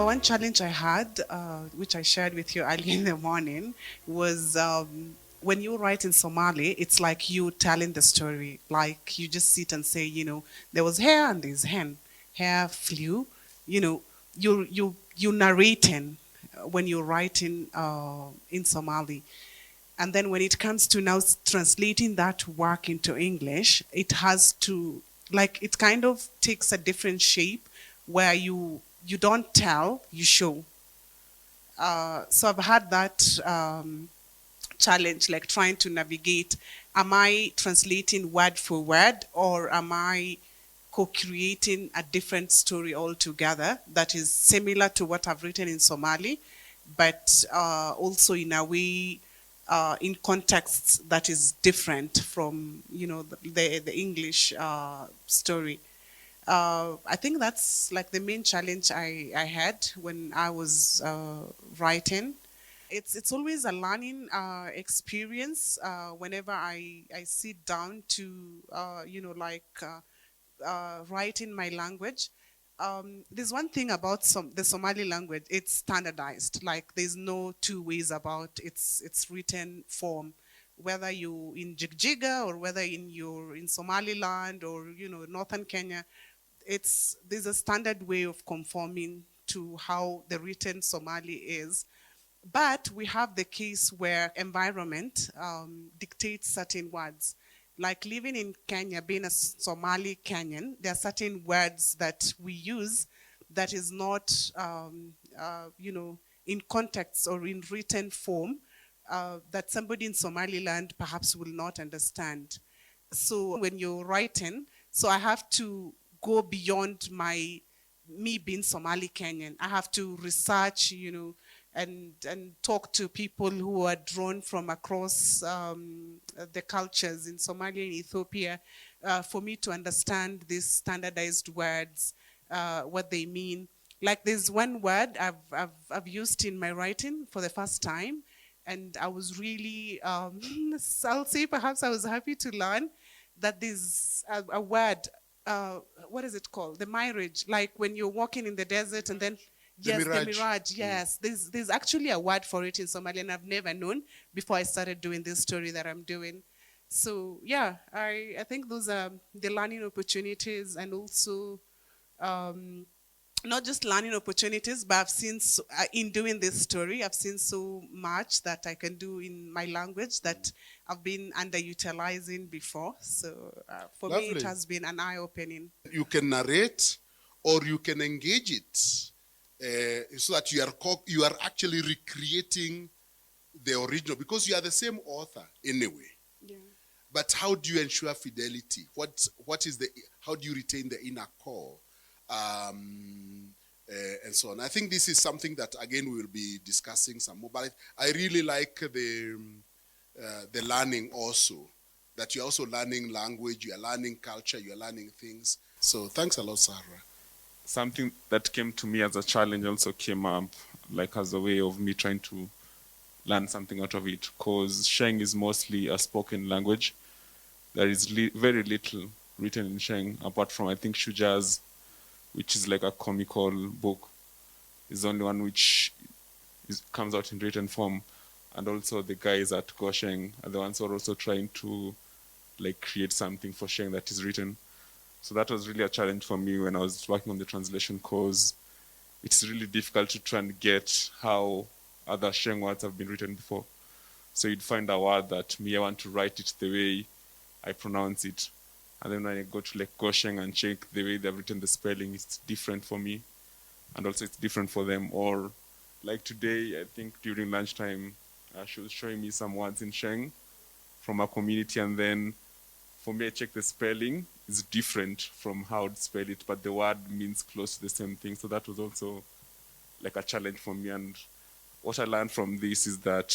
number one challenge I had, which I shared with you early in the morning, was when you write in Somali, it's like you telling the story. Like you just sit and say, there was hare and there's hen. Hare flew. You know, you narrating when you're writing in Somali. And then when it comes to now translating that work into English, it has to, like, it kind of takes a different shape where you don't tell, you show. So I've had that challenge, like trying to navigate. Am I translating word for word, or am I co-creating a different story altogether that is similar to what I've written in Somali, but also in a way, in contexts that is different from the English story. I think that's like the main challenge I had when I was writing. It's always a learning experience whenever I sit down to write in my language. There's one thing about the Somali language, it's standardized. Like there's no two ways about its written form. Whether you in Jigjiga or whether you're in Somaliland or northern Kenya, there's a standard way of conforming to how the written Somali is. But we have the case where environment dictates certain words. Like living in Kenya, being a Somali Kenyan, there are certain words that we use that is not, in context or in written form that somebody in Somaliland perhaps will not understand. So when you're writing, so I have to go beyond me being Somali Kenyan. I have to research, and talk to people who are drawn from across the cultures in Somalia and Ethiopia for me to understand these standardized words, what they mean. Like there's one word I've used in my writing for the first time, and I was really, I'll say perhaps I was happy to learn that there's a word, what is it called? The mirage, like when you're walking in the desert and then, yes, the mirage, yes. There's actually a word for it in Somali, and I've never known before I started doing this story that I'm doing. So yeah, I think those are the learning opportunities, and also not just learning opportunities, but I've seen in doing this story, I've seen so much that I can do in my language that I've been underutilizing before. So for me, it has been an eye-opening. You can narrate, or you can engage it, so that you are actually recreating the original, because you are the same author anyway. Yeah. But how do you ensure fidelity? How do you retain the inner core? And so on. I think this is something that, again, we will be discussing some more. But I really like the learning also, that you're also learning language, you're learning culture, you're learning things. So thanks a lot, Sarah. Something that came to me as a challenge also came up, like as a way of me trying to learn something out of it, because Sheng is mostly a spoken language. There is very little written in Sheng, apart from, I think, Shuja's, which is like a comical book, is the only one which comes out in written form. And also the guys at Gosheng are the ones who are also trying to like create something for Sheng that is written. So that was really a challenge for me when I was working on the translation, because it's really difficult to try and get how other Sheng words have been written before. So you'd find a word that I want to write it the way I pronounce it. And then when I go to like Gosheng and check the way they've written the spelling, it's different for me. And also it's different for them. Or like today, I think during lunchtime, she was showing me some words in Sheng from a community. And then for me, I check the spelling. It's different from how I'd spell it, but the word means close to the same thing. So that was also like a challenge for me. And what I learned from this is that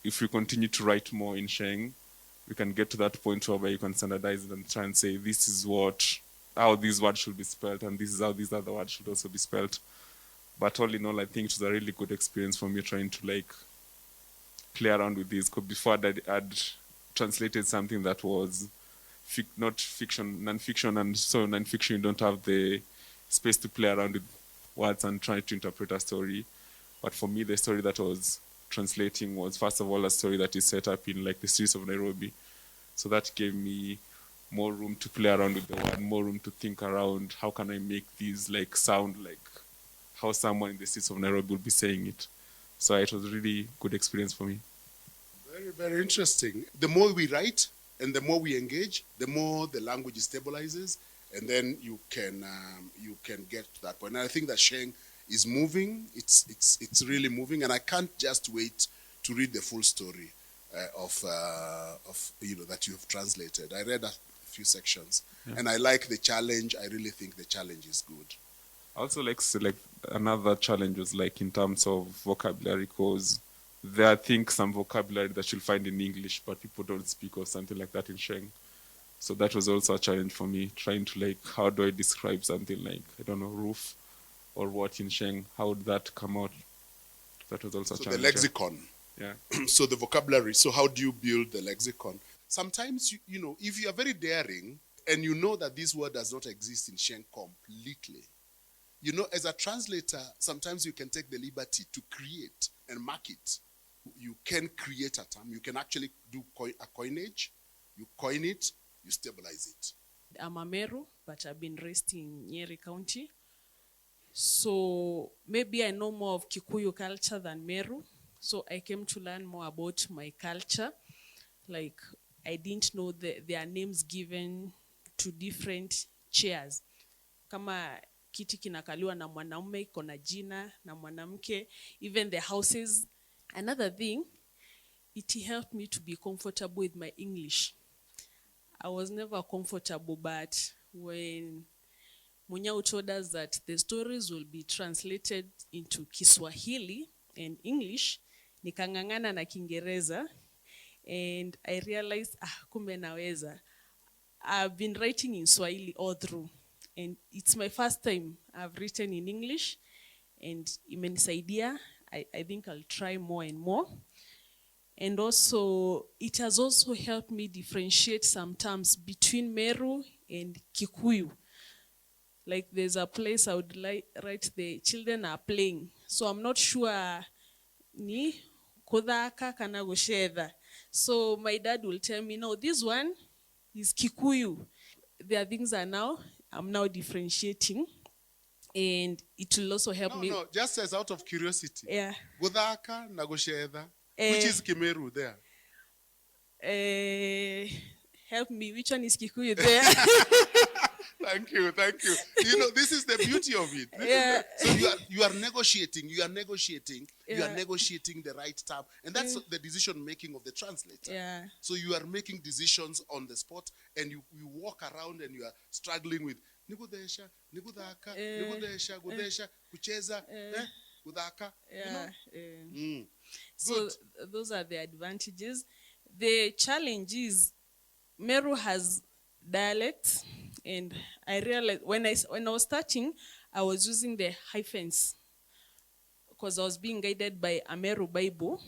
if we continue to write more in Sheng, we can get to that point where you can standardize it and try and say, this is how these words should be spelled, and this is how these other words should also be spelled. But all in all, I think it was a really good experience for me trying to like play around with this. Because before I'd translated something that was not fiction, non-fiction, and so non-fiction, you don't have the space to play around with words and try to interpret a story. But for me, the story that I was translating was, first of all, a story that is set up in like the streets of Nairobi. So that gave me more room to play around with the word, more room to think around how can I make these like sound like how someone in the streets of Nairobi would be saying it. So it was a really good experience for me. Very, very interesting. The more we write and the more we engage, the more the language stabilizes, and then you can get to that point. And I think that Sheng is moving. It's really moving, and I can't just wait to read the full story of that you have translated. I read a few sections, and I like the challenge. I really think the challenge is good. Also, like another challenge was like in terms of vocabulary, because there are things, some vocabulary that you'll find in English, but people don't speak or something like that in Sheng. So that was also a challenge for me, trying to like, how do I describe something like, I don't know, roof or what in Sheng? How would that come out? That was also a challenge. So the lexicon. Yeah. So the vocabulary. So how do you build the lexicon? Sometimes, you know, if you are very daring and you know that this word does not exist in Sheng completely, you know, as a translator, sometimes you can take the liberty to create and mark it. You can create a term. You can actually do a coinage. You coin it, you stabilize it. I'm a Meru, but I've been raised in Nyeri County. So maybe I know more of Kikuyu culture than Meru. So I came to learn more about my culture. Like, I didn't know there are names given to different chairs. Kama kiti kinakaliwa na mwanaume iko na jina na mwanamke, even the houses. Another thing, it helped me to be comfortable with my English. I was never comfortable, but when Munyao told us that the stories will be translated into Kiswahili and English, nikangangana na Kiingereza, and I realized, kumbe naweza. I've been writing in Swahili all through, and it's my first time I've written in English, and imenisaidia. I think I'll try more and more. And also, it has also helped me differentiate some terms between Meru and Kikuyu. Like, there's a place I would write the children are playing. So I'm not sure ni kodaka kana gosheda. So my dad will tell me, no, this one is Kikuyu. There are things I'm now differentiating. And it will also help me. No, just as out of curiosity. Yeah. Godaka na gosheda. Which is Kimeru there? Help me. Which one is Kikuyu there? Thank you. You know, this is the beauty of it. So you are negotiating. You are negotiating the right term, and that's the decision making of the translator. Yeah. So you are making decisions on the spot, and you walk around and you are struggling with nigudesha, nigudaka, nigudesha, gudesha, kucheza, gudaka. Yeah. You know? So those are the advantages. The challenge is Meru has dialects, and I realized when I was starting, I was using the hyphens because I was being guided by a Meru Bible.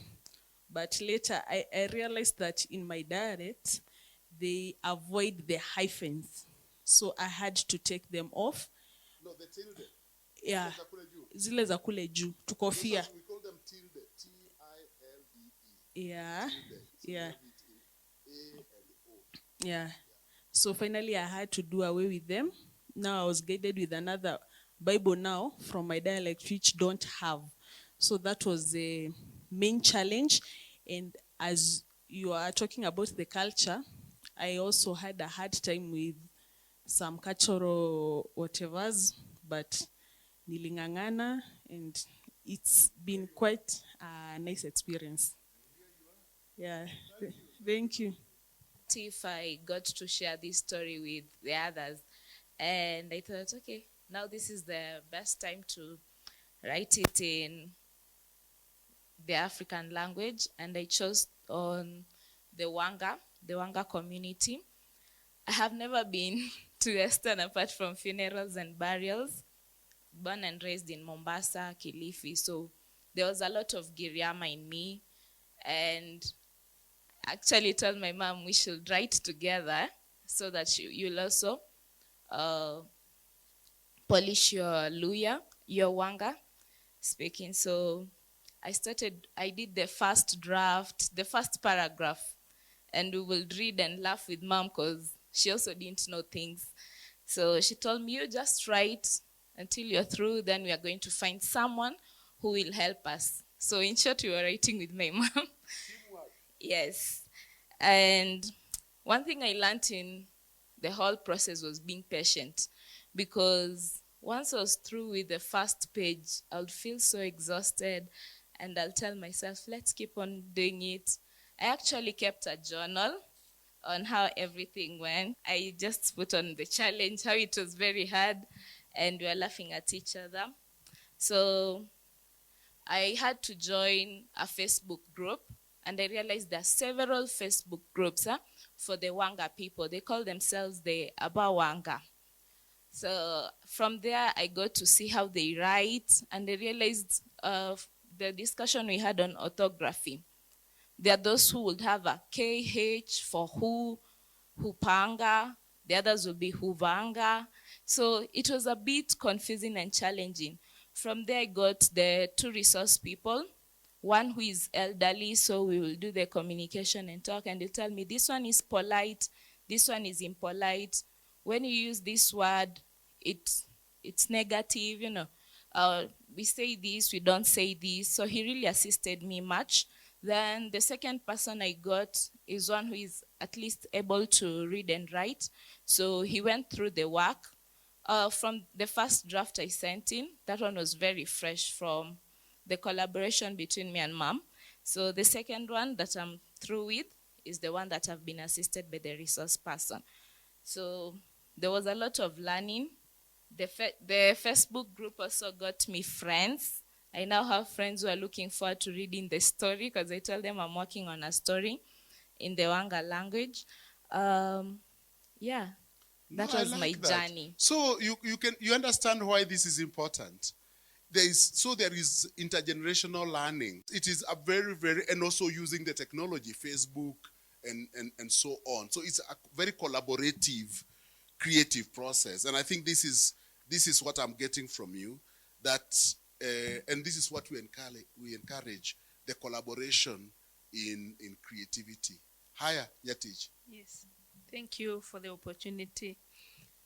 But later I realized that in my dialect, they avoid the hyphens. So I had to take them off. No, the tilde. Yeah. Zile za kule juu. Tukofia. We call them tilde. T-I-L-D-E. Yeah. Tilde. So Yeah. A and O. Yeah. So finally I had to do away with them. Now I was guided with another Bible now from my dialect, which don't have. So that was the main challenge. And as you are talking about the culture, I also had a hard time with some cultural whatevers, but nilingangana, and it's been quite a nice experience. Yeah, thank you. If I got to share this story with the others, and I thought, okay, now this is the best time to write it in the African language, and I chose on the Wanga community. I have never been to Western apart from funerals and burials. Born and raised in Mombasa, Kilifi, so there was a lot of Giriama in me, and actually told my mom we should write together so that you'll also polish your Luya. your Wanga speaking. So I did the first draft, the first paragraph, and we will read and laugh with mom because she also didn't know things. So she told me, you just write until you're through, then we are going to find someone who will help us. So in short, we were writing with my mom. Yes. And one thing I learned in the whole process was being patient, because once I was through with the first page, I would feel so exhausted, and I'll tell myself, let's keep on doing it. I actually kept a journal on how everything went. I just put on the challenge, how it was very hard, and we were laughing at each other. So I had to join a Facebook group, and I realized there are several Facebook groups for the Wanga people. They call themselves the Aba Wanga. So from there, I got to see how they write, and I realized the discussion we had on orthography. There are those who would have a KH for who, Hupanga. The others will be Huvanga. So it was a bit confusing and challenging. From there, I got the two resource people. One who is elderly, so we will do the communication and talk, and they'll tell me, this one is polite, this one is impolite. When you use this word, it's negative, we say this, we don't say this. So he really assisted me much. Then the second person I got is one who is at least able to read and write. So he went through the work. From the first draft I sent in, that one was very fresh from the collaboration between me and mom. So the second one that I'm through with is the one that I've been assisted by the resource person. So there was a lot of learning. The Facebook group also got me friends. I now have friends who are looking forward to reading the story, because I told them I'm working on a story in the Wanga language. Yeah, that was my journey. So you understand why this is important. There is intergenerational learning. It is a very, very, and also using the technology, Facebook and so on. So it's a very collaborative, creative process. And I think this is what I'm getting from you, that and this is what we encourage the collaboration in creativity. Hiya, Yatij. Yes, thank you for the opportunity.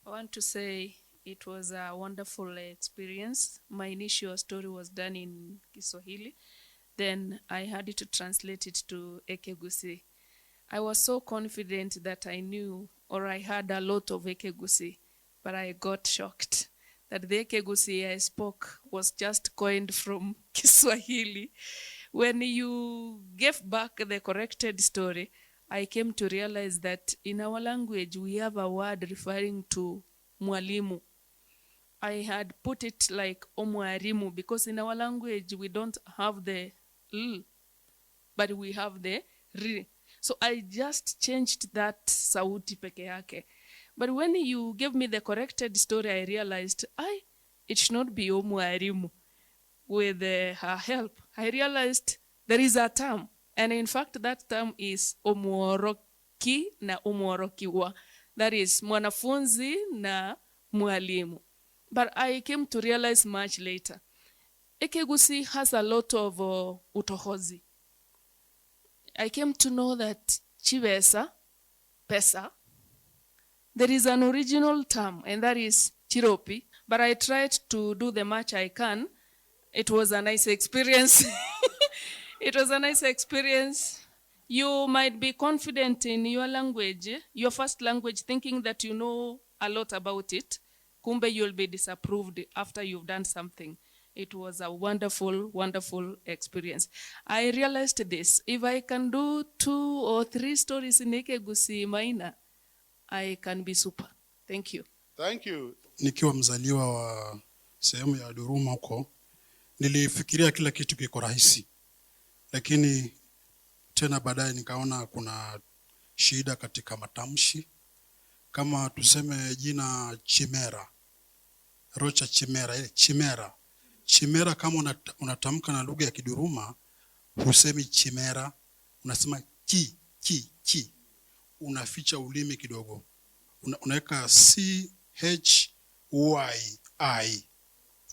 I want to say it was a wonderful experience. My initial story was done in Kiswahili. Then I had to translate it to Ekegusi. I was so confident that I knew, or I had a lot of Ekegusi, but I got shocked that the Ekegusi I spoke was just coined from Kiswahili. When you gave back the corrected story, I came to realize that in our language, we have a word referring to mwalimu. I had put it like omwarimu, because in our language, we don't have the l, but we have the r. So I just changed that sauti peke yake. But when you gave me the corrected story, I realized, it should not be omwarimu. With her help, I realized there is a term. And in fact, that term is omworoki na omworokiwa. That is mwanafunzi na mwalimu. But I came to realize much later, Ekegusi has a lot of utohozi. I came to know that chivesa, pesa, there is an original term, and that is chiropi. But I tried to do the much I can. It was a nice experience. It was a nice experience. You might be confident in your language, your first language, thinking that you know a lot about it. Kumbe, you'll be disapproved after you've done something. It was a wonderful, wonderful experience. I realized this. If I can do 2 or 3 stories in Ekegusi Maina, I can be super. Thank you. Thank you. Nikiwa mzaliwa wa sehemu ya Duruma huko, nilifikiria kila kitu kiko rahisi. Lakini tena baadaye nikaona kuna shida katika matamshi. Kama tuseme jina Chimera. Rocha Chimera, Chimera. Chimera kama unatamka na lugha ya Kiduruma, husemi Chimera, unasema chi. Unaficha ulimi kidogo. Unaweka CHYI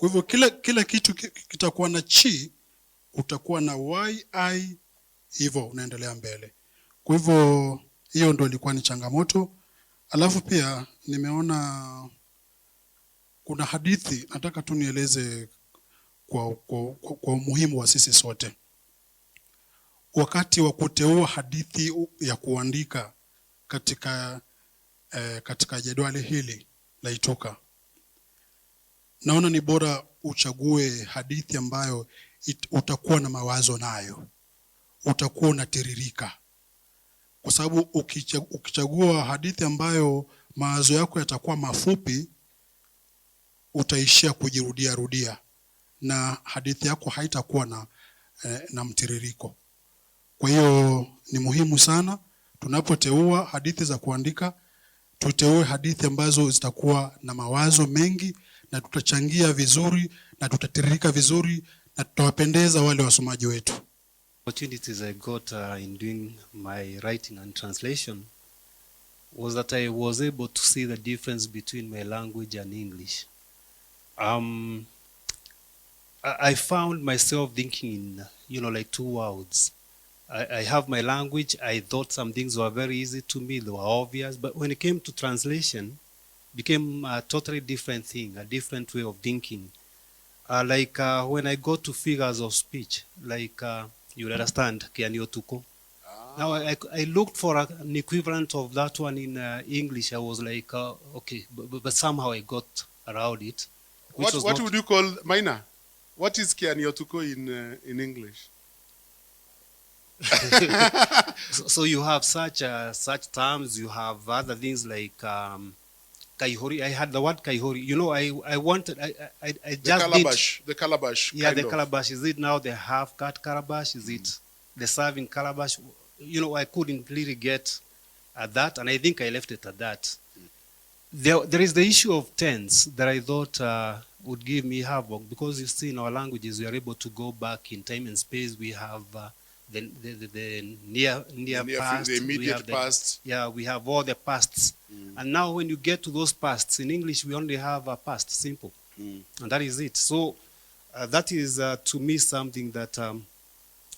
Kwa hivyo kila kitu kitakuwa na chi, utakuwa na yi, hivyo unaendelea mbele. Kwa hivyo hiyo ndio ilikuwa ni changamoto. Alafu pia nimeona kuna hadithi, nataka tu nieleze kwa umuhimu wa sisi sote. Wakati wa kuteua hadithi ya kuandika katika jedwali hili la Ituĩka, naona ni bora uchague hadithi ambayo utakuwa na mawazo nayo, utakuwa unatiririka. Kwa sababu ukichagua hadithi ambayo mawazo yako yatakuwa mafupi, utaishia kujirudia na hadithi yako haitakuwa na mtiririko. Kwa hiyo ni muhimu sana tunapoteua hadithi za kuandika, tuteue hadithi ambazo zitakuwa na mawazo mengi, na tutachangia vizuri, na tutatiririka vizuri, na tutawapendeza wale wasomaji wetu. Opportunities I got in doing my writing and translation was that I was able to see the difference between my language and English. I found myself thinking in, like two worlds. I have my language. I thought some things were very easy to me. They were obvious. But when it came to translation, it became a totally different thing, a different way of thinking. When I go to figures of speech, you understand, Kianiotuko. Now I looked for an equivalent of that one in English. I was like, okay, but somehow I got around it. What would you call minor? What is Kianiotuko in English? So you have such terms. You have other things like kaihori. I had the word kaihori. I wanted. I just the calabash. Yeah, the calabash. Is it now the half-cut calabash? Is it the serving calabash? I couldn't really get at that, and I think I left it at that. There is the issue of tense that I thought would give me havoc, because you see in our languages we are able to go back in time and space. We have the near past, the immediate past. Yeah, we have all the pasts. And now when you get to those pasts, in English we only have a past simple. And that is it. So that is to me something that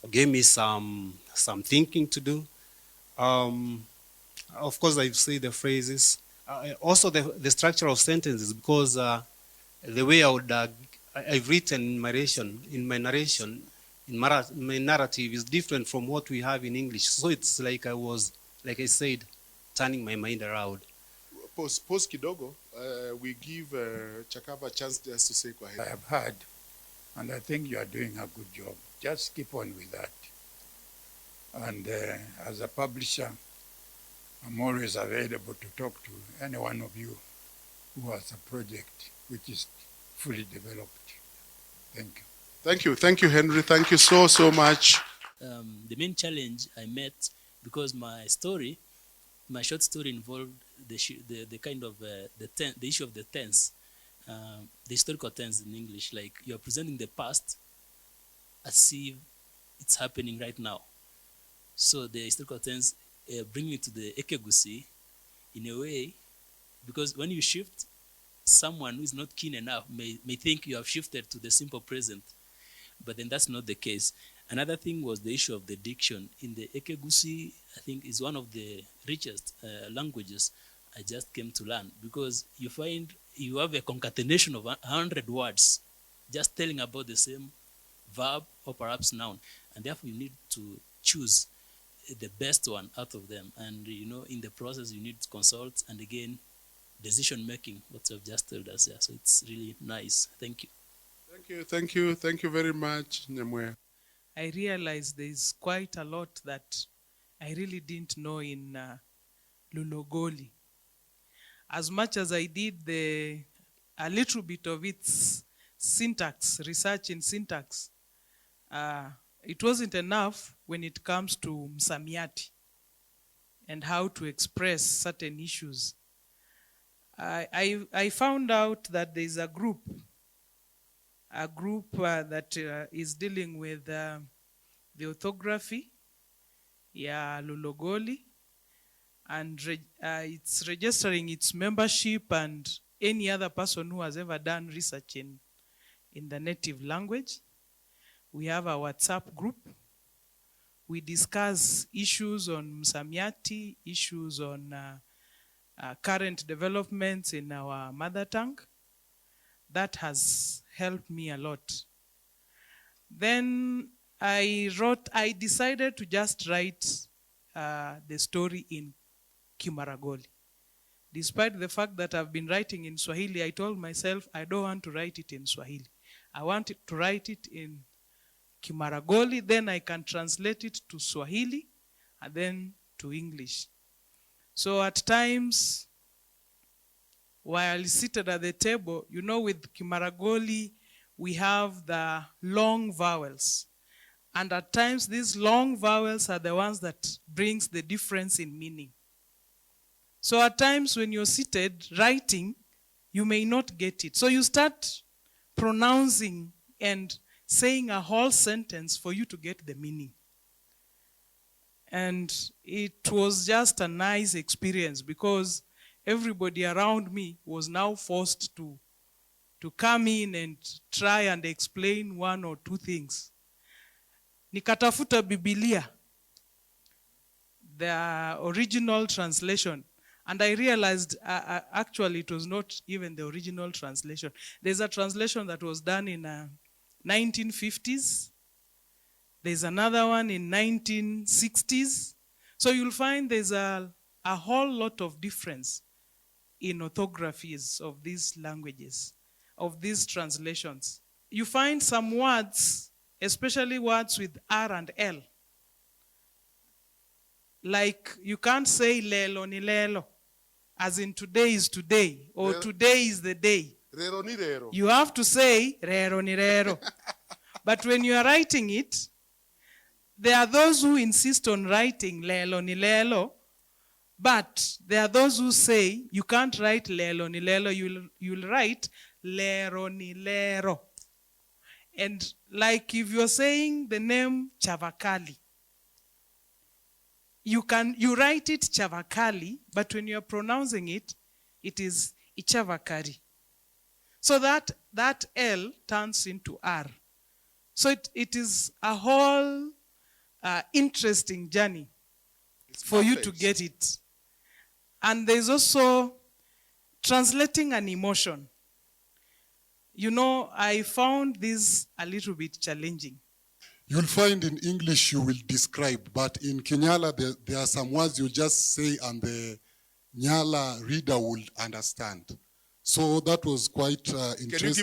gave me some thinking to do. Of course, I've said the phrases. Also the structure of sentences, because the way I've written in my narration, my narrative is different from what we have in English. So it's like I was, like I said, turning my mind around. Pause kidogo. We give Chakava a chance just to say kwa heri. I have heard, and I think you are doing a good job. Just keep on with that. And as a publisher, I'm always available to talk to any one of you who has a project which is fully developed. Thank you. Thank you, Henry. Thank you so much. The main challenge I met, because my short story involved the kind of the issue of the tense, the historical tense in English. Like, you are presenting the past as if it's happening right now. So the historical tense bring you to the ekegusi in a way, because when you shift, someone who is not keen enough may think you have shifted to the simple present, but then that's not the case. Another thing was the issue of the diction. In the ekegusi, I think is one of the richest languages I just came to learn, because you find you have a concatenation of 100 words just telling about the same verb or perhaps noun, and therefore you need to choose the best one out of them. And in the process you need to consult, and again, decision making, what you've just told us. Yeah, so it's really nice. Thank you. Thank you very much, Nyamwe. I realized there's quite a lot that I really didn't know in Lulogoli. As much as I did a little bit of its syntax, research in syntax, it wasn't enough when it comes to msamiati and how to express certain issues. I found out that there's a group that is dealing with the orthography, Lulogoli, and it's registering its membership and any other person who has ever done research in the native language. We have a WhatsApp group. We discuss issues on msamiati, issues on current developments in our mother tongue. That has helped me a lot. Then I decided to just write the story in Kimaragoli. Despite the fact that I've been writing in Swahili, I told myself I don't want to write it in Swahili. I want to write it in Kimaragoli, then I can translate it to Swahili and then to English. So at times, while seated at the table, you know, with Kimaragoli, we have the long vowels. And at times, these long vowels are the ones that brings the difference in meaning. So at times when you're seated writing, you may not get it. So you start pronouncing and saying a whole sentence for you to get the meaning. And it was just a nice experience because everybody around me was now forced to come in and try and explain one or two things. Nikatafuta Biblia, the original translation, and I realized actually it was not even the original translation. There's a translation that was done in 1950s. There's another one in 1960s. So you'll find there's a whole lot of difference in orthographies of these languages, of these translations. You find some words, especially words with R and L. Like you can't say lelo ni lelo, as in today is today, or today is the day. Rero ni rero. You have to say rero ni rero. But when you are writing it, there are those who insist on writing lelo ni lelo, but there are those who say you can't write lelo ni lelo, you'll write lero ni lero. And like if you're saying the name Chavakali, you write it Chavakali, but when you're pronouncing it, it is Ichavakari. So that L turns into R. So it is a whole interesting journey for you to get it. And there's also translating an emotion. You know, I found this a little bit challenging. You'll find in English you will describe, but in Kinyala there are some words you just say and the Nyala reader will understand. So that was quite interesting. Can you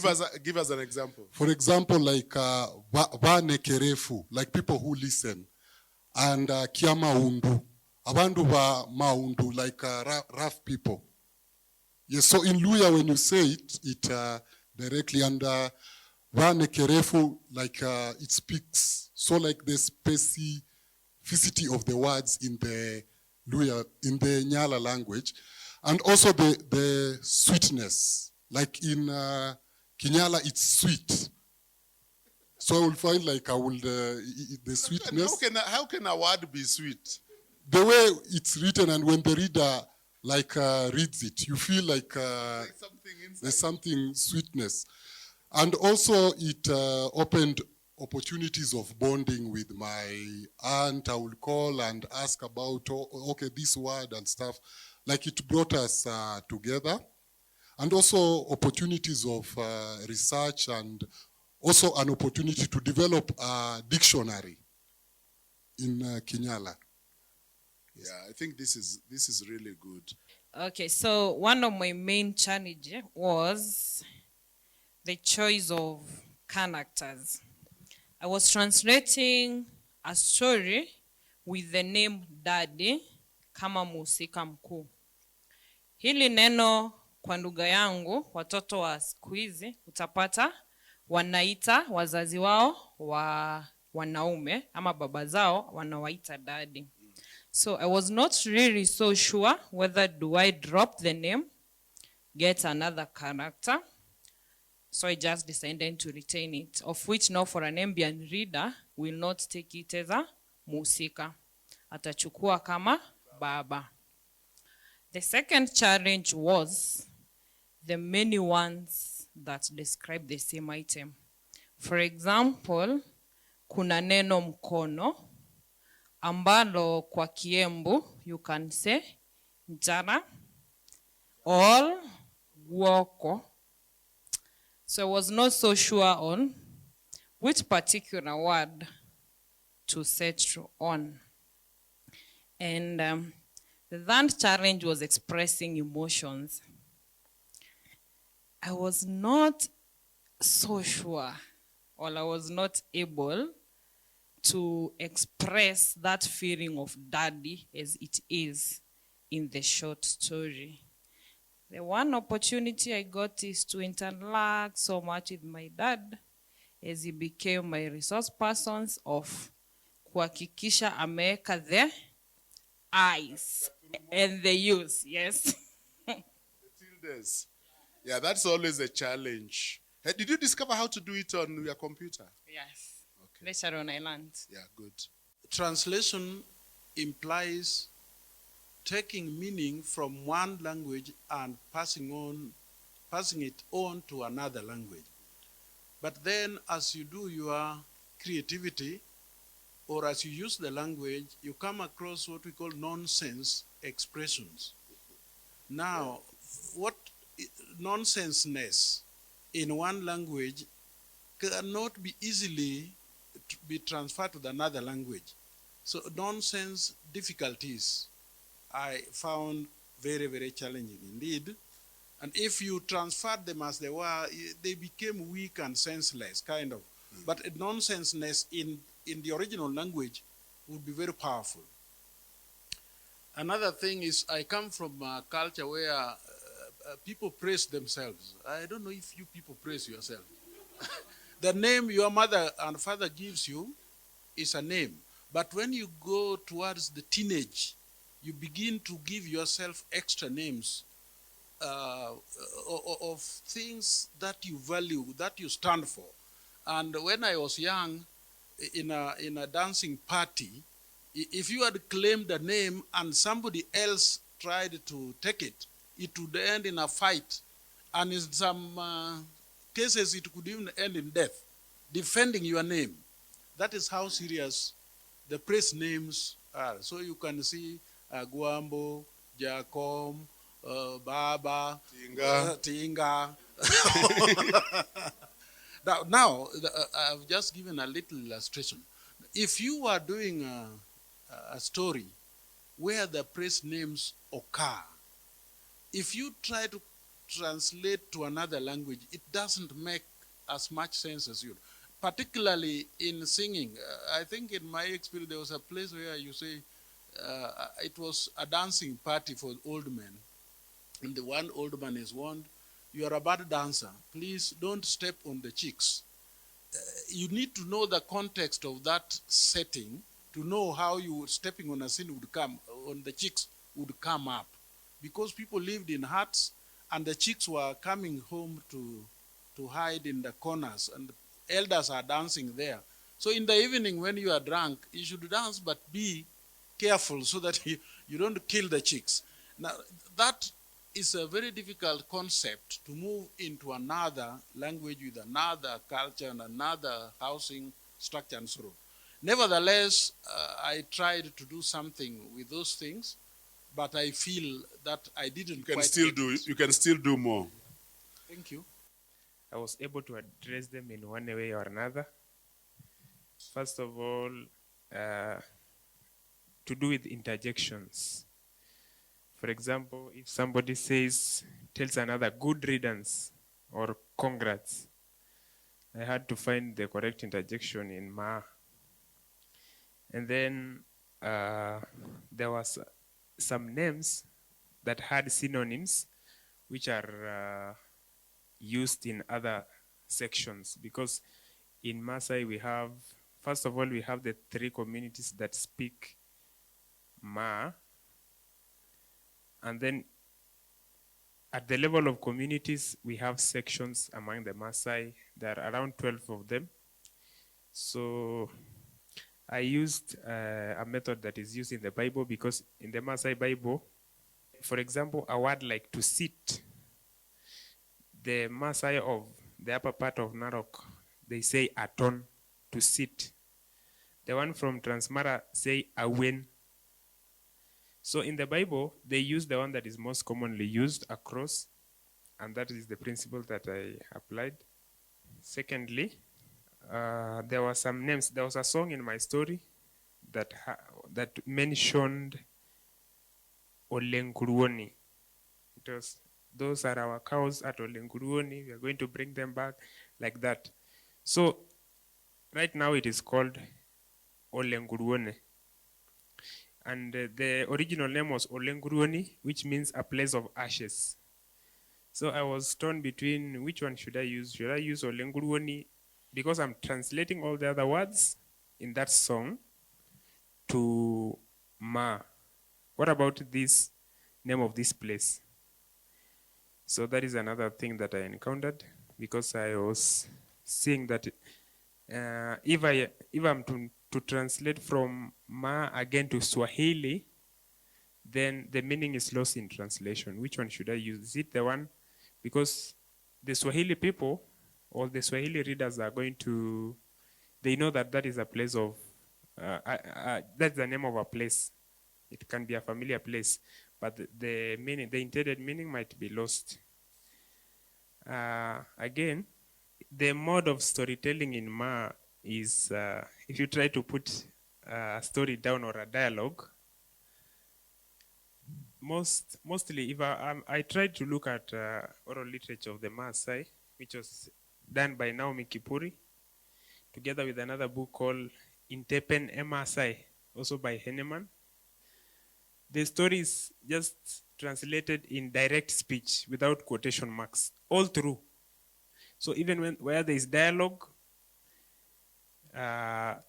give us an example? For example, like Vane Kerefu, like people who listen, and Kiama Undu, Abandu va Maundu, like rough people. Yes, so in Luya when you say it directly, and Vane Kerefu, like it speaks, so like the specificity of the words in the Luya, in the Nyala language, and also the sweetness, like in Kinyala it's sweet. So I will find like the sweetness. How can a word be sweet? The way it's written, and when the reader like reads it, you feel like there's something sweetness. And also it opened opportunities of bonding with my aunt. I will call and ask about, okay, this word and stuff. Like it brought us together. And also opportunities of research, and also an opportunity to develop a dictionary in Kinyala. Yeah, I think this is really good. Okay, so one of my main challenges was the choice of characters. I was translating a story with the name Daddy kama mhusika mkuu. Hili neno kwa lugha yangu, watoto wa siku hizi utapata wanaita wazazi wao wa wanaume ama baba zao wanawaita daddy. So I was not really so sure whether do I drop the name, get another character. So I just decided to retain it, of which now for an ambient reader will not take it as a musika. Atachukua kama baba. The second challenge was the many ones that describe the same item. For example, kuna neno mkono ambalo kwa Kiembu you can say njara or guoko. So I was not so sure on which particular word to settle on. And the third challenge was expressing emotions. I was not so sure, or I was not able to express that feeling of daddy as it is in the short story. The one opportunity I got is to interact so much with my dad as he became my resource persons of kuhakikisha ameweka the eyes and the use, yes. Tildes. Yeah, that's always a challenge. Hey, did you discover how to do it on your computer? Yes. Later on I learned. Yeah, good. Translation implies taking meaning from one language and passing it on to another language. But then as you do your creativity, or as you use the language, you come across what we call nonsense expressions. Now, what nonsenseness in one language cannot be easily be transferred to another language. So nonsense difficulties I found very, very challenging indeed. And if you transferred them as they were, they became weak and senseless, kind of. But a nonsenseness in the original language would be very powerful. Another thing is I come from a culture where people praise themselves. I don't know if you people praise yourself. The name your mother and father gives you is a name. But when you go towards the teenage, you begin to give yourself extra names of things that you value, that you stand for. And when I was young, in a dancing party, if you had claimed a name and somebody else tried to take it, it would end in a fight. And in some cases, it could even end in death, defending your name. That is how serious the praise names are. So you can see Guambo, Jacob, Baba, Tinga. Now, I've just given a little illustration. If you are doing a story where the praise names occur, if you try to translate to another language, it doesn't make as much sense as you. Particularly in singing. I think in my experience, there was a place where you say it was a dancing party for old men. And the one old man is warned, you are a bad dancer. Please don't step on the chicks. You need to know the context of that setting to know how you stepping on a scene would come, on the chicks would come up. Because people lived in huts and the chicks were coming home to hide in the corners and the elders are dancing there. So in the evening when you are drunk, you should dance but be careful so that you don't kill the chicks. Now that is a very difficult concept to move into another language with another culture and another housing structure and so on. Nevertheless, I tried to do something with those things, but I feel that I didn't You can still do more. Thank you. I was able to address them in one way or another. First of all, to do with interjections. For example, if somebody tells another good riddance or congrats, I had to find the correct interjection in ma. And then there was some names that had synonyms which are used in other sections, because in Maasai we have, first of all, we have the 3 communities that speak Ma, and then at the level of communities we have sections among the Maasai. There are around 12 of them. So I used a method that is used in the Bible, because in the Maasai Bible, for example, a word like to sit, the Maasai of the upper part of Narok, they say aton, to sit. The one from Transmara say awen. So in the Bible, they use the one that is most commonly used across, and that is the principle that I applied. Secondly, there were some names. There was a song in my story that that mentioned Olenkuruoni. It was, those are our cows at Olenkuruoni. We are going to bring them back, like that. So right now it is called Olenkuruone. And the original name was Olenkuruoni, which means a place of ashes. So I was torn between which one should I use. Should I use Olenkuruoni because I'm translating all the other words in that song to Ma? What about this name of this place? So that is another thing that I encountered, because I was seeing that if I'm to translate from Ma again to Swahili, then the meaning is lost in translation. Which one should I use? Is it the one? Because the Swahili people, or the Swahili readers are going to, they know that that is a place of, that's the name of a place. It can be a familiar place, but the meaning, the intended meaning might be lost. Again, the mode of storytelling in Ma is, if you try to put a story down or a dialogue, mostly if I tried to look at oral literature of the Maasai, which was done by Naomi Kipuri, together with another book called Intepen Maasai, also by Henneman. The story is just translated in direct speech without quotation marks, all through. So even where there is dialogue, it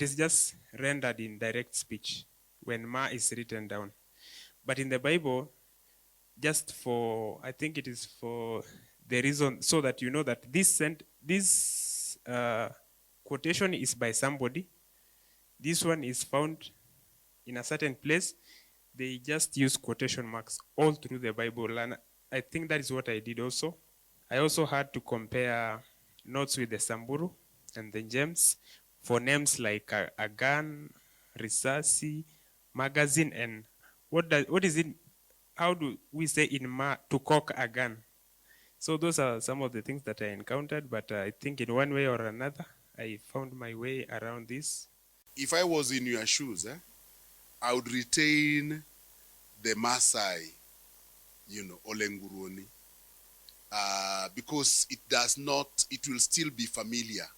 is just rendered in direct speech when Ma is written down. But in the Bible, just for, I think it is for the reason, so that you know that this quotation is by somebody. This one is found in a certain place. They just use quotation marks all through the Bible. And I think that is what I did also. I also had to compare notes with the Samburu and the James for names like a gun, risasi, magazine, and what is it? How do we say in Ma to cock a gun? So those are some of the things that I encountered, but I think in one way or another, I found my way around this. If I was in your shoes, I would retain the Maasai, Olenkuruoni, because it will still be familiar.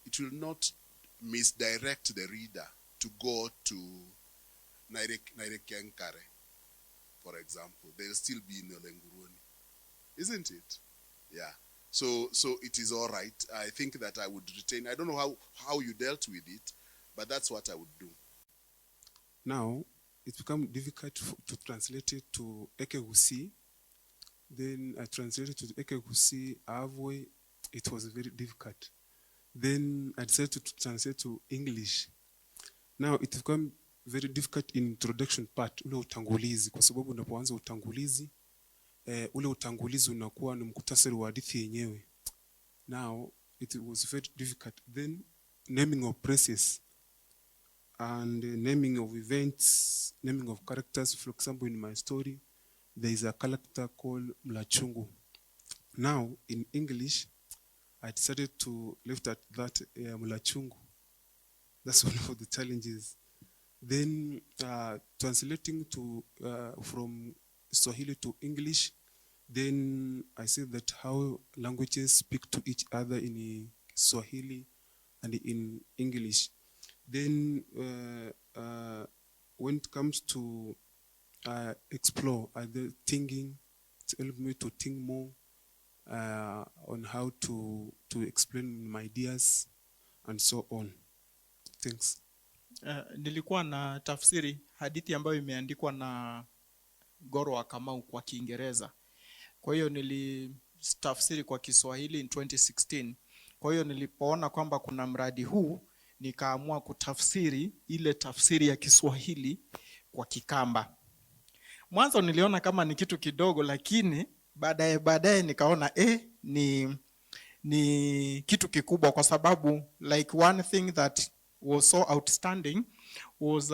It will not misdirect the reader to go to Nairekenkare, for example. They'll still be in Olenkuruoni, isn't it? Yeah. So it is all right. I think that I would retain. I don't know how you dealt with it, but that's what I would do. Now, it's become difficult to translate it to Ekegusi. Then I translated to Ekegusi, Avoi. It was very difficult. Then I decided to translate to English. Now, it become very difficult in introduction part, ule utangulizi, kwa sababu unapoanza utangulizi, ule utangulizi unakuwa ni mkutasari wa hadithi yenyewe. Now, it was very difficult. Then, naming of places and naming of events, naming of characters. For example, in my story, there is a character called Mlachungu. Now, in English, I decided to leave at that Mlachungu. That's one of the challenges. Then translating from Swahili to English, then I said that how languages speak to each other in Swahili and in English. Then when it comes to explore the thinking, it helped me to think more on how to explain my ideas and so on. Thanks. Nilikuwa na tafsiri hadithi ambayo imeandikwa na Goro wa Kamau kwa Kiingereza. Kwa hiyo nilitafsiri kwa Kiswahili in 2016. Kwa hiyo nilipoona kwamba kuna mradi huu, nikaamua kutafsiri ile tafsiri ya Kiswahili kwa Kikamba. Mwanzo niliona kama ni kitu kidogo, lakini baadaye nikaona ni kitu kikubwa, kwa sababu like one thing that was so outstanding was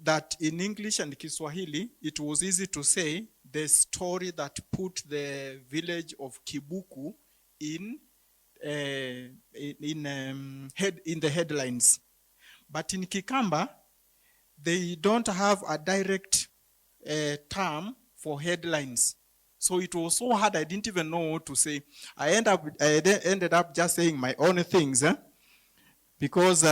that in English and Kiswahili it was easy to say the story that put the village of Kibuku in the headlines. But in Kikamba, they don't have a direct term for headlines. So it was so hard, I didn't even know what to say. I ended up just saying my own things, because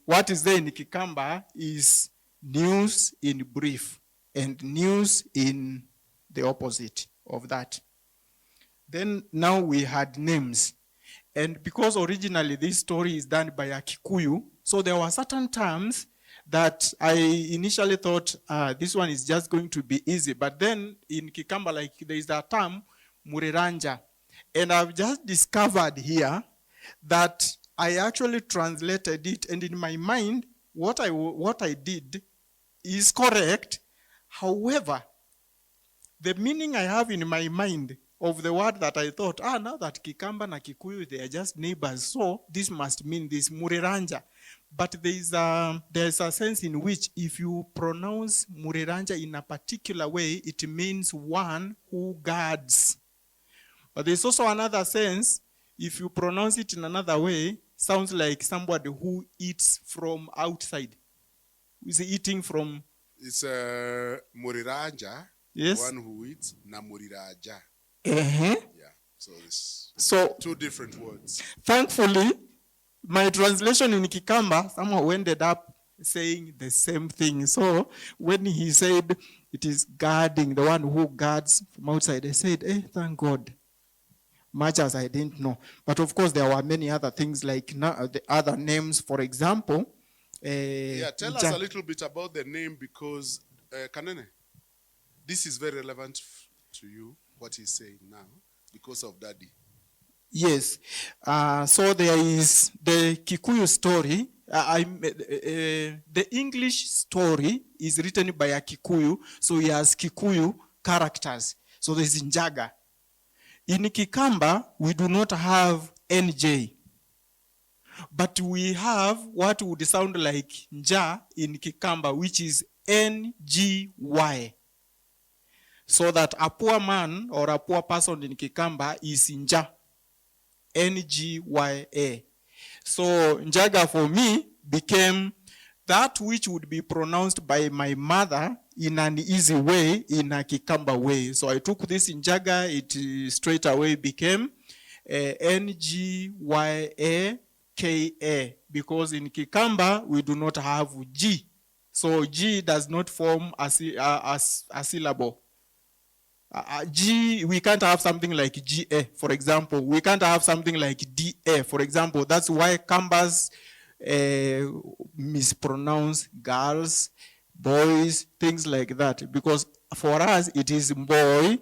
what is there in Kikamba is news in brief and news in the opposite of that. Then now we had names. And because originally this story is done by a Kikuyu, so there were certain terms that I initially thought this one is just going to be easy. But then in Kikamba, like there is a term, Muriranja. And I've just discovered here that I actually translated it, and in my mind, what I did is correct. However, the meaning I have in my mind of the word that I thought, now that Kikamba na Kikuyu, they are just neighbors, so this must mean this, Muriranja. But there's a sense in which if you pronounce Muriranja in a particular way, it means one who guards. But there's also another sense, if you pronounce it in another way, sounds like somebody who eats from outside. Is eating from? It's Muriranja, yes, one who eats, na Muriraja. Yeah, so it's two different words. Thankfully, my translation in Kikamba somehow ended up saying the same thing. So when he said it is guarding, the one who guards from outside, I said, thank God. Much as I didn't know. But of course, there were many other things like the other names, for example. Tell us a little bit about the name, because, Kanene, this is very relevant to you, what he's saying now, because of Daddy. Yes. So there is the Kikuyu story. The English story is written by a Kikuyu, so he has Kikuyu characters. So there's Njaga. In Kikamba, we do not have NJ. But we have what would sound like Nja in Kikamba, which is NGY. So that a poor man or a poor person in Kikamba is Nja. NGYA. So Njaga for me became that which would be pronounced by my mother in an easy way, in a Kikamba way. So I took this Njaga, it straight away became NGYA. KA, because in Kikamba we do not have G. So G does not form a syllable. G, we can't have something like GA, for example. We can't have something like DA, for example. That's why Kambas mispronounce girls, boys, things like that. Because for us it is boy,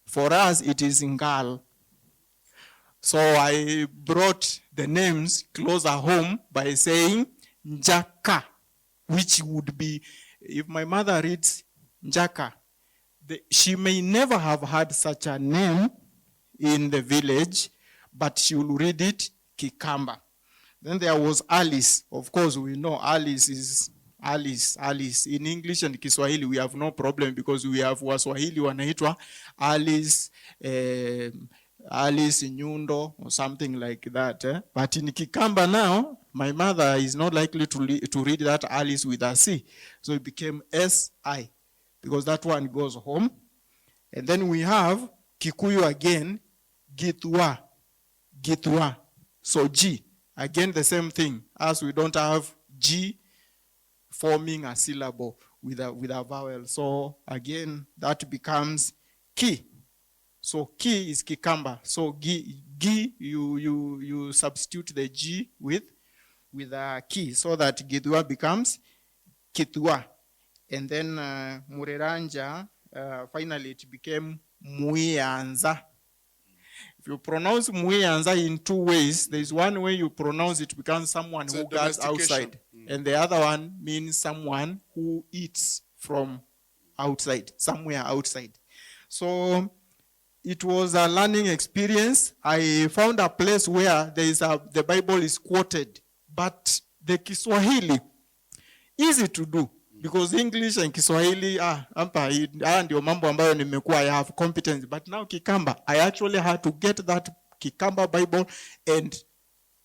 for us it is girl. So I brought the names closer home by saying Njaka, which would be, if my mother reads Njaka, she may never have had such a name in the village, but she will read it Kikamba. Then there was Alice. Of course, we know Alice is Alice. In English and Kiswahili, we have no problem because we have Waswahili wanaitwa Alice, Alice Nyundo or something like that. But in Kikamba now, my mother is not likely to read that Alice with a C. So it became S-I, because that one goes home. And then we have Kikuyu again, Gitwa. So G, again the same thing, as we don't have G forming a syllable with a vowel. So again, that becomes Ki. So Ki is Kikamba. So Gi, you substitute the G with a Ki, so that Gidwa becomes Kitwa. And then Mureranja, finally it became Muianza. If you pronounce Muianza in two ways, there's one way you pronounce it becomes someone who goes outside. And the other one means someone who eats from outside, somewhere outside. So it was a learning experience. I found a place where the Bible is quoted, but the Kiswahili, easy to do. Because English and Kiswahili, ndio mambo ambayo nimekuwa, I have competence. But now Kikamba, I actually had to get that Kikamba Bible and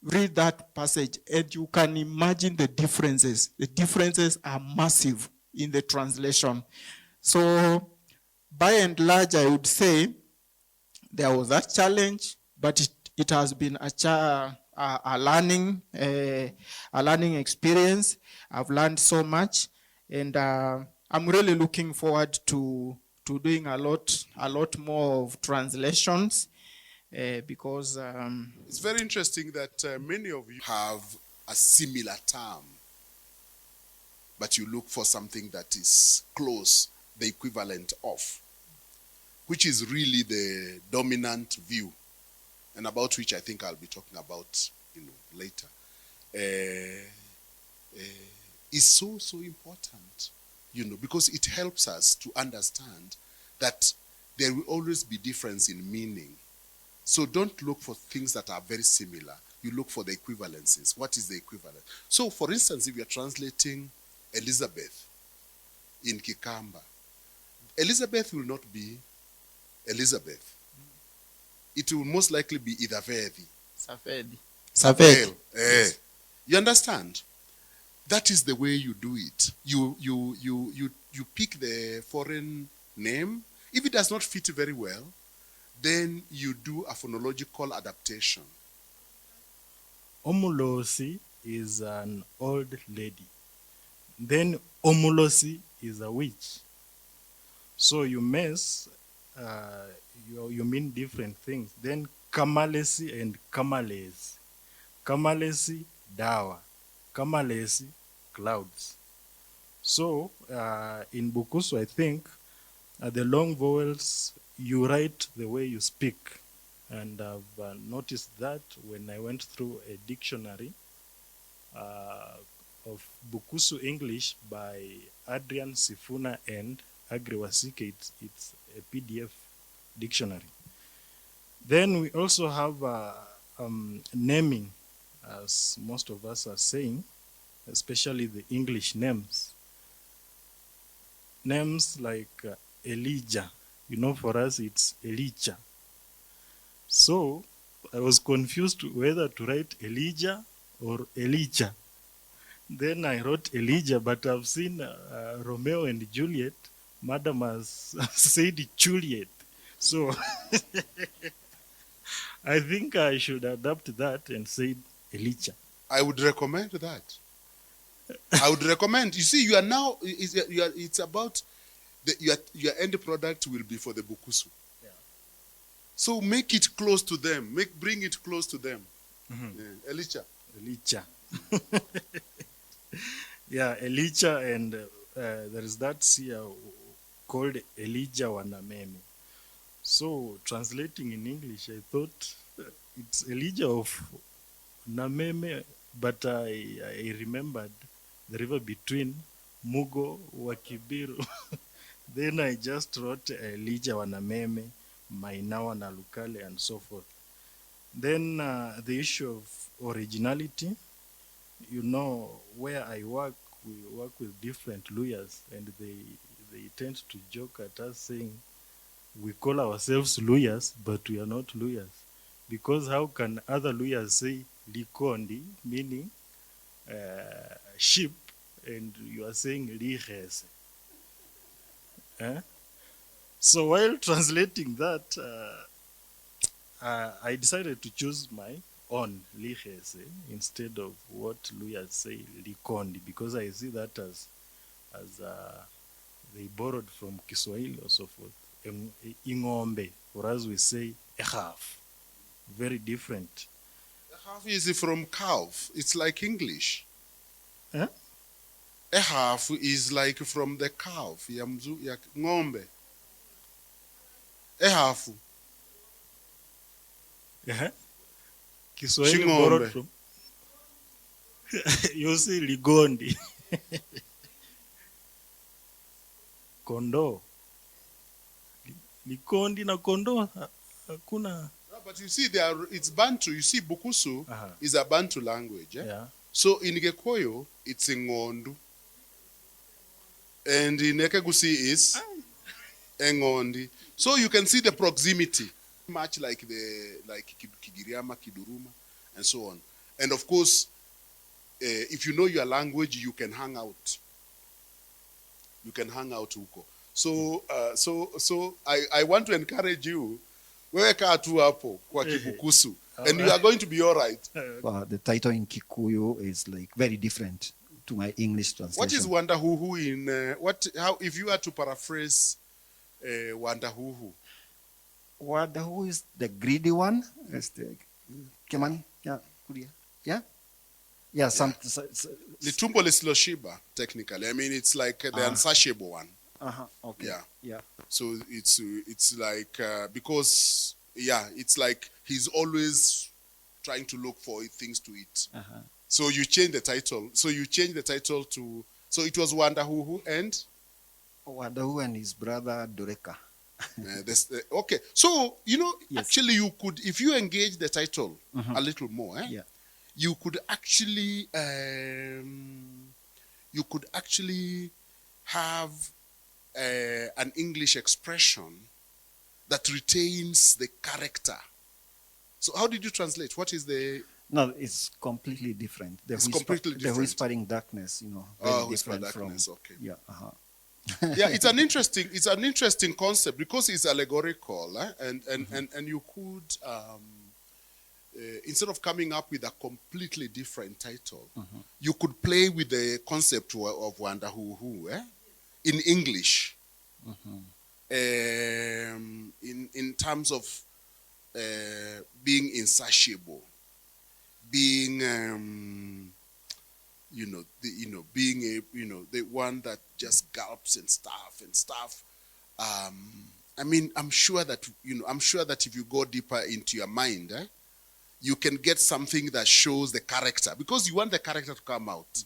read that passage. And you can imagine the differences. The differences are massive in the translation. So, by and large, I would say there was a challenge, but it has been a learning experience. I've learned so much, and I'm really looking forward to doing a lot more of translations, because it's very interesting that many of you have a similar term, but you look for something that is close, the equivalent of, which is really the dominant view, and about which I think I'll be talking about, later. Is so important, because it helps us to understand that there will always be difference in meaning. So don't look for things that are very similar. You look for the equivalences. What is the equivalent? So, for instance, if you're translating Elizabeth in Kikamba, Elizabeth will not be Elizabeth. It will most likely be Idavedi. Safedi. You understand? That is the way you do it. You pick the foreign name. If it does not fit very well, then you do a phonological adaptation. Omulosi is an old lady. Then Omulosi is a witch. So you mess, you mean different things. Then Kamalesi and Kamalesi. Kamalesi, dawa. Kamalesi, clouds. So in Bukusu, I think the long vowels, you write the way you speak. And I've noticed that when I went through a dictionary of Bukusu English by Adrian Sifuna and Agriwasike, it's a PDF dictionary. Then we also have naming, as most of us are saying, especially the English names. Names like Elijah. For us it's Elijah. So I was confused whether to write Elijah or Elijah. Then I wrote Elijah, but I've seen Romeo and Juliet. Madam has said Juliet. So I think I should adapt that and say Elijah. I would recommend that. I would recommend. You see, you are now, it's about, your end product will be for the Bukusu. Yeah. So make it close to them. Bring it close to them. Mm-hmm. Yeah. Elijah. Yeah, Elijah, and there is that seer called Elijah Wanameme. So translating in English, I thought it's Elijah of Nameme, but I remembered the river between Mugo, Wakibiru. Then I just wrote Elijah Wanameme, Mainawa Nalukale, and so forth. Then the issue of originality, where I work, we work with different lawyers, and they tend to joke at us saying, we call ourselves lawyers, but we are not lawyers. Because how can other lawyers say Likondi, meaning sheep, and you are saying Lihes? So while translating that, I decided to choose my own Lihes instead of what lawyers say Likondi, because I see that as they borrowed from Kiswahili or so forth. Ingombe, or as we say, Ehaf. Very different. Ehaf is from calf. It's like English. Huh? Ehaf is like from the calf. Ngombe. Ehaf. Yeah. Kiswahili borrowed from. You see Ligondi. Ni kondi na kondoo, hakuna. No, but you see, it's Bantu. You see, Bukusu is a Bantu language. Yeah. So in Gekoyo, it's Ngondu. And in Ekegusi is Engondi. So you can see the proximity, much like Kigiriama, Kiduruma, and so on. And of course, if you know your language, you can hang out. You can hang out huko. So I want to encourage you. Wewe kaa tu hapo kwa Kibukusu, and you are going to be all right. The title in Kikuyu is like very different to my English translation. What is Wandahuhu in how if you are to paraphrase Wandahuhu? Wandahuhu is the greedy one. Kimani, yeah, yeah, yeah. Litumbo lisiloshiba, technically. I mean, it's like the unsatiable one. Okay. Yeah. So it's like because it's like he's always trying to look for things to eat. So you change the title. So you change the title to it was Wandahuhu and Wandahuhu and his brother Doreka. Okay. So actually you could, if you engage the title a little more, you could actually have an English expression that retains the character. So how did you translate? What is the... No, it's completely different. It's completely different. The whispering darkness, very different darkness, from... okay. Yeah, yeah, it's an interesting concept because it's allegorical, and you could instead of coming up with a completely different title, you could play with the concept of Wandahuhu, in English, in terms of being insatiable, being being the one that just gulps and stuff. I mean, I'm sure that if you go deeper into your mind, you can get something that shows the character, because you want the character to come out.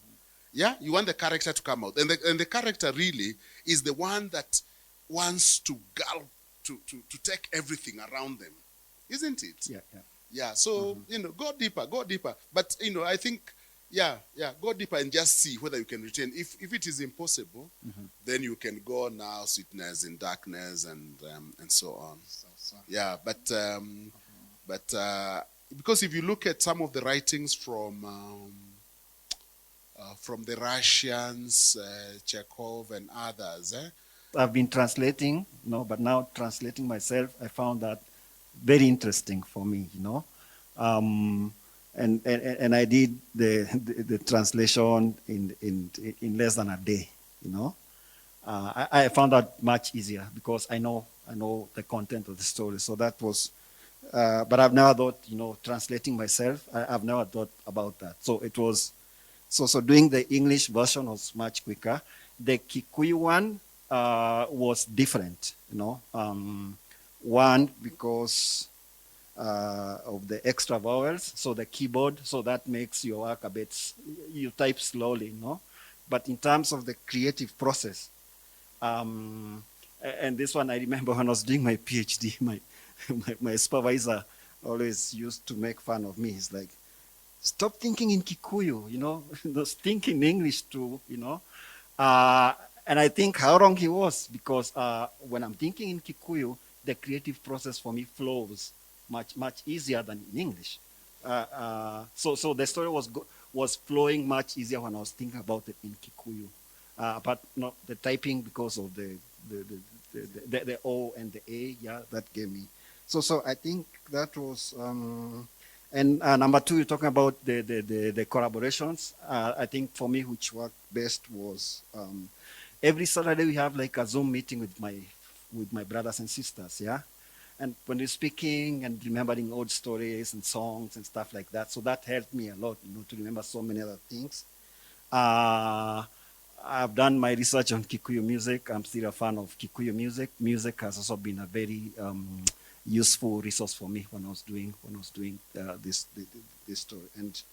Yeah, you want the character to come out, and the character really is the one that wants to gulp, to take everything around them, isn't it? Yeah. So go deeper. But I think go deeper and just see whether you can retain. If it is impossible, then you can go now sweetness in darkness and so on. Yeah, but because if you look at some of the writings from the Russians, Chekhov and others, I've been translating, but now translating myself, I found that very interesting for me, and I did the translation in less than a day, I found that much easier because I know the content of the story. So that was, but I've never thought, translating myself, I've never thought about that. So it was, so doing the English version was much quicker. The Kikuyu one was different, one because of the extra vowels, so the keyboard, so that makes your work a bit, you type slowly, but in terms of the creative process, and this one I remember when I was doing my PhD, my supervisor always used to make fun of me. He's like, stop thinking in Kikuyu, just think in English too, and I think how wrong he was, because when I'm thinking in Kikuyu, the creative process for me flows much easier than in English. So the story was flowing much easier when I was thinking about it in Kikuyu, but not the typing, because of the O and the A, that gave me. So I think that was. And number two, you're talking about the collaborations. I think for me, which worked best was every Saturday we have like a Zoom meeting with my brothers and sisters, and when we're speaking and remembering old stories and songs and stuff like that, so that helped me a lot, to remember so many other things. I've done my research on Kikuyu music. I'm still a fan of Kikuyu music. Music has also been a very useful resource for me when I was doing this story. And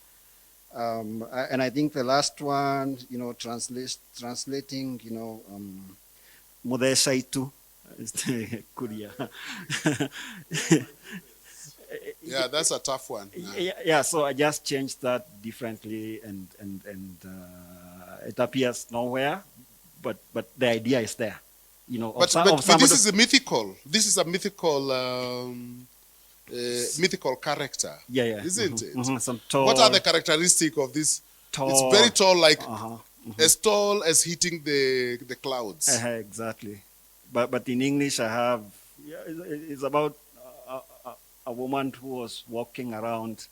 I think the last one, translating, Mudeshaitu, Kuria. Yeah, that's a tough one. Yeah, so I just changed that differently, and it appears nowhere, but the idea is there, you know. But this is a mythical. This is a mythical. Mythical character. Yeah, isn't it? Some tall. What are the characteristics of this? Tall. It's very tall, like as tall as hitting the clouds. Exactly, but in English I have it's about a woman who was walking around,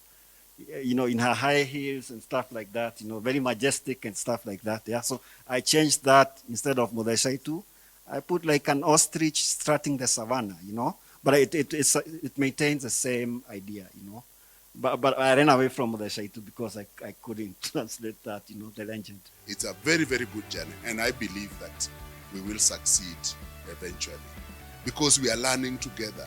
you know, in her high heels and stuff like that, you know, very majestic and stuff like that. Yeah, so I changed that. Instead of Modeshaitu, I put like an ostrich strutting the savannah, you know, but it maintains the same idea, you know. But I ran away from Modeshaitu because I couldn't translate that, you know, the legend. It's a very, very good journey, and I believe that we will succeed eventually because we are learning together.